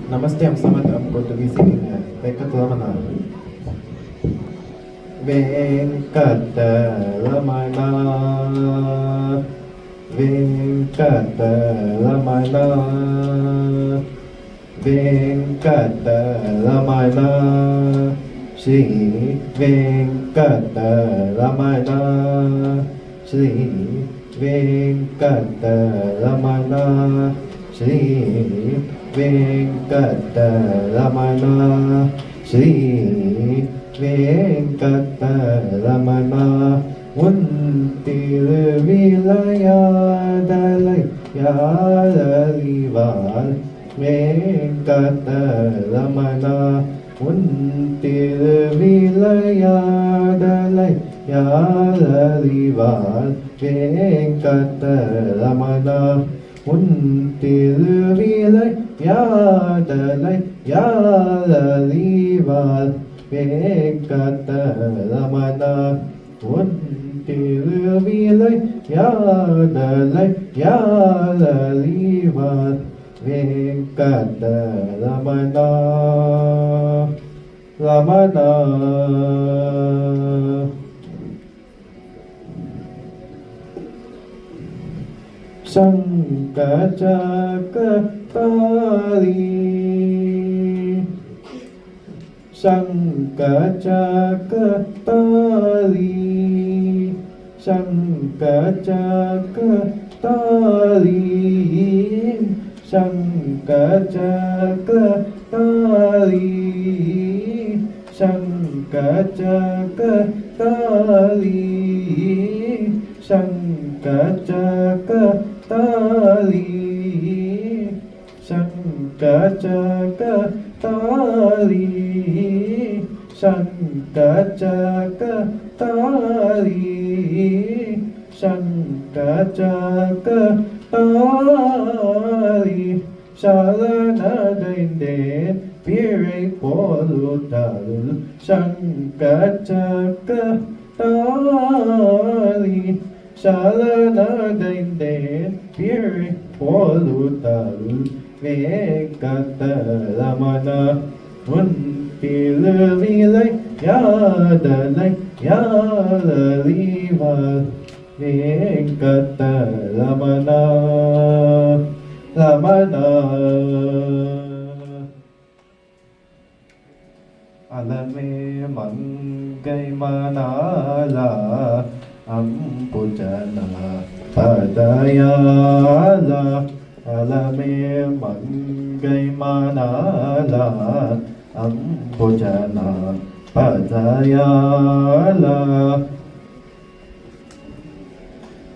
Namaste, I'm Samad. I'm going to be singing Venkataramana. Venkataramana, Venkataramana, Venkataramana, Shri Venkataramana, Shri Venkataramana, Shri Venkataramana, Shri Venkataramana, உன் திருவிளையாடலை யாரறிவார் வெங்கடரமணா, உன் திருவிளையாடலை யாரறிவார் வெங்கடரமணா, உன் திருவிளையாடலை யாரறிவார் வெங்கடரமணா, உன் திருவிளையாடலை யாரறிவார் வெங்கடரமணா. ரமணா சங்கச்சக்கதாரி, சங்கச்சக்கதாரி, சங்கச்சக்கதாரி, சங்கச்சக்கதாரி, சங்கச்சக்கதாரி, சங்கச்சக்கதாரி, சங்கச்சக்கதாரி, சங்கச்சக்கதாரி, சங்கச்சக்கதாரி, சரணடைந்தேன் பிழை போலுதருள் சங்கச்சக்கதாரி, சரணடைந்தேன் பிழை போலுதருள் வெங்கடரமணா, உன் திருவிளையாடலை யாரறிவார் வெங்கடரமணா. ரமணா அலமே மங்கை மணாலா அம்புஜனா பதயாலா, அலமே மங்கை மணாலா அம்புஜனா பதயாலா,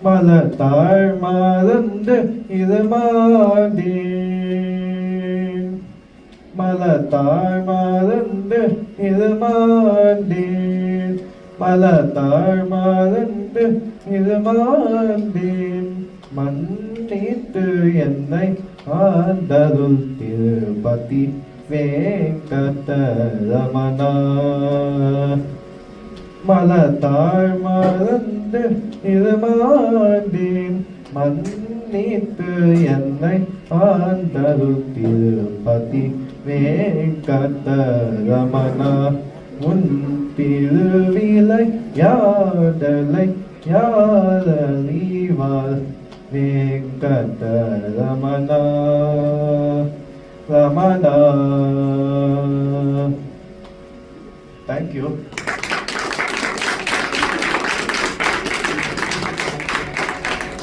மலத்தாள் மறந்து இருமாண்டேன், மலத்தாள் மறந்து இருமாண்டேன், மலத்தாள் மறந்து இருமாண்டேன், மன்னித்து என்னை ஆண்டருள் திருப்பதி வெங்கடரமணா, மலத்தாள் மறந்து இருமாண்டேன், மன்னித்து என்னை ஆண்டருள் திருப்பதி வெங்கடரமணா, உன் திருவிளையாடலை யாரறிவார் வெங்கடரமணா. ரமணா. Thank you.